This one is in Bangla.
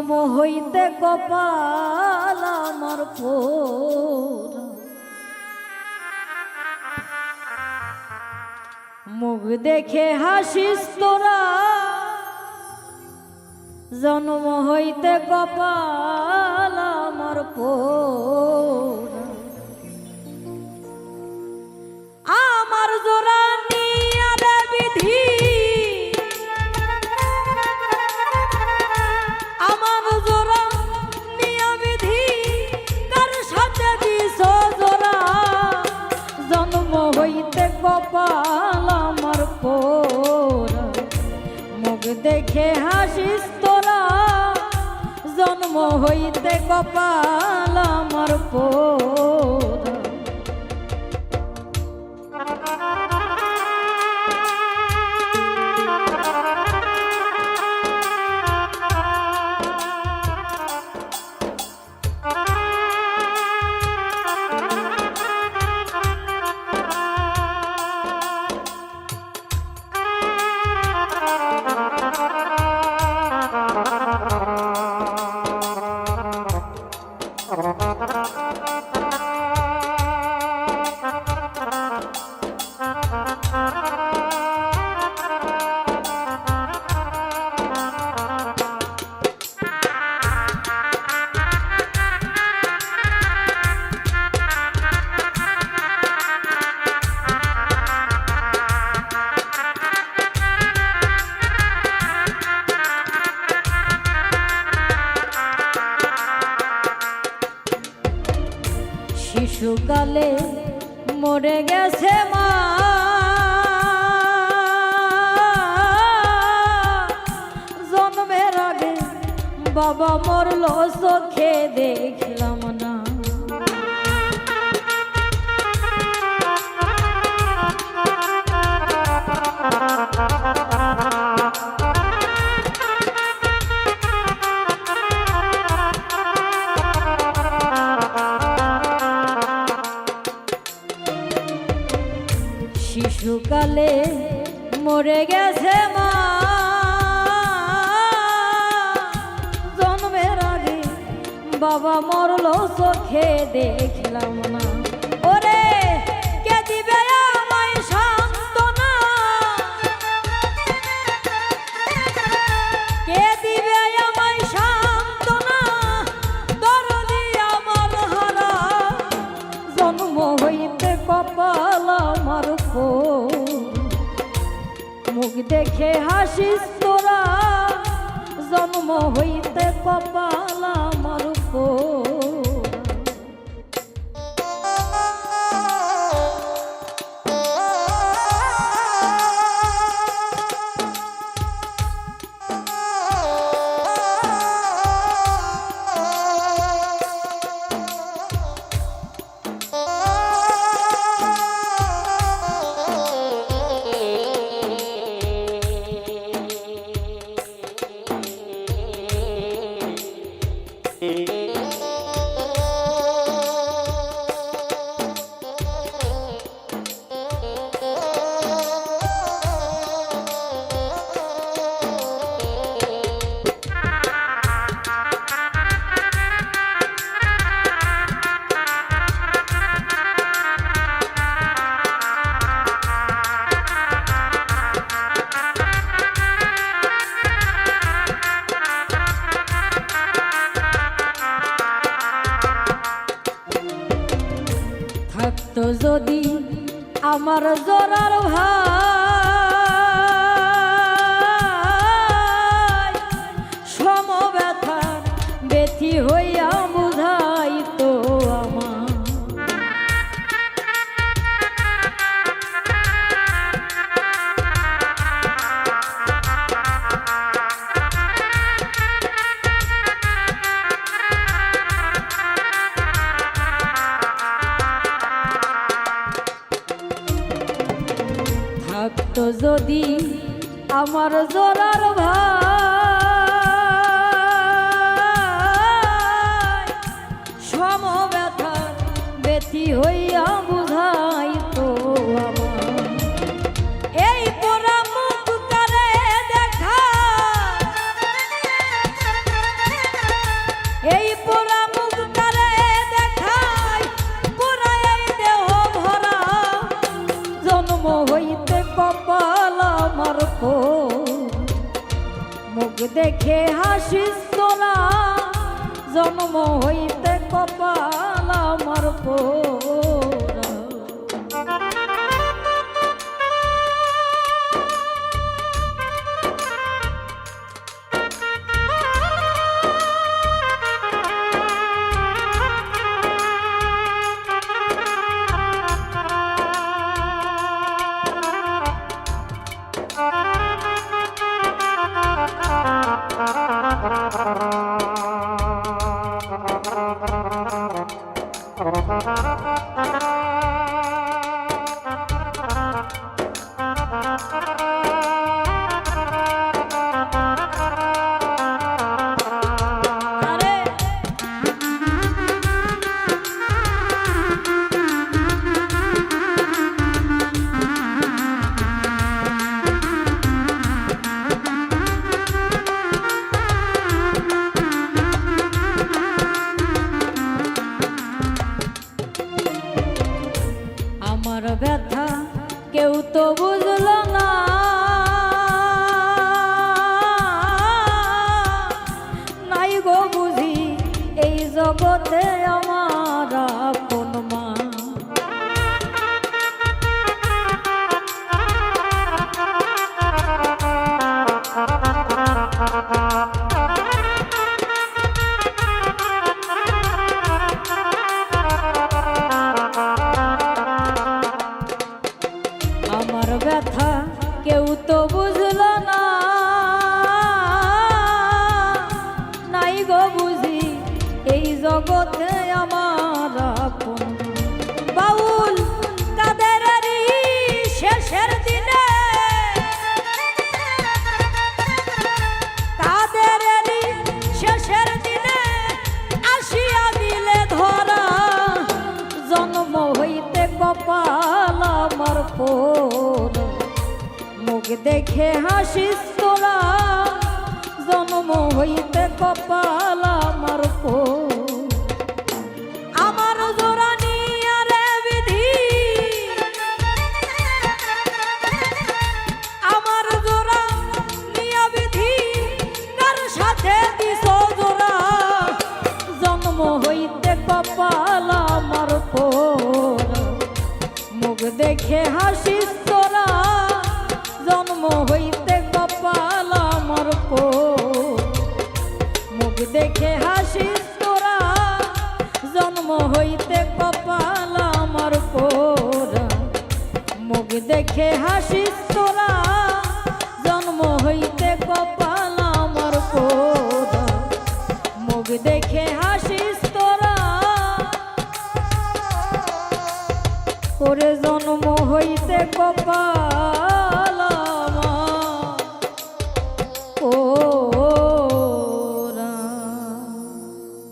জন্ম হইতে কপাল আমার পোড়া, মুখ দেখে হাসিস তোরা, জন্ম হইতে কপাল আমার পোড়া। আমার জোড়া নিয়া রে বিধি, আমার জোড়া নিয়া বিধি, কার সাথে দিস জোড়া, জন্ম হইতে কপাল আমার পোড়া, মুখ দেখে হাসিস তোরা, জন্ম হইতে কপাল আমার পোড়া। শিশুকালে মরে গেছে মা, জন্মের আগে বাবা মরল চোখে দেখলাম না। শিশুকালে মরে গেছে মা, জন্মের আগে বাবা মরল চোখে দেখলাম না। ওরে কে দিবে আমায় সান্ত্বনা, কে দিবে আমায় সান্ত্বনা, দরদি আমার হারা, জন্ম হইতে কপাল আমার পোড়া, মুখ দেখে হাসিস তোরা, জন্ম হইতে কপাল আমার পোড়া। থাকতো যদি আমার জোড়ার ভাই, সমব্যথার ব্যথি হইয়া বুঝাইতো আমার। থাকতো যদি আমার জোড়ার ভাই, সমব্যথার ব্যথি হইয়া বুঝাইতো আমার। এই পোড়া মুখ করে দেখা, দেখে হাসিস তোরা জন্ম হইতে কপাল আমার পোড়া। আমার ব্যথা কেউ তো বুঝল না, নাই গো বুঝি এই জগতে আমার আপন মা। আমার ব্যথা কেউ তো বুঝল না, নাই গো বুঝি এই জগতে আমার আপন। বাউল কাদেরেরই শেষের দিনে, কাদেরেরই শেষের দিনে আসিয়া দিলে ধরা, জন্ম হইতে কপাল আমার পোড়া। মুখ দেখে হাসিস তোরা জন্ম হইতে কপাল আমার পোড়া। আমার জোড়া নিয়া রে বিধি, আমার জোড়া নিয়া বিধি, কার সাথে দিস জোড়া, জন্ম হইতে কপাল আমার পোড়া। মুখ দেখে হাসিস তোরা জন্ম হইতে কপাল আমার পোড়া। মুখ দেখে হাসিস তোরা জন্ম হইতে কপাল আমার পোড়া। মুখ দেখে হাসিস তোরা জন্ম হইতে কপাল আমার পোড়া। মুখ দেখে হাসিস তোরা ওরে জন্ম হইতে কপাল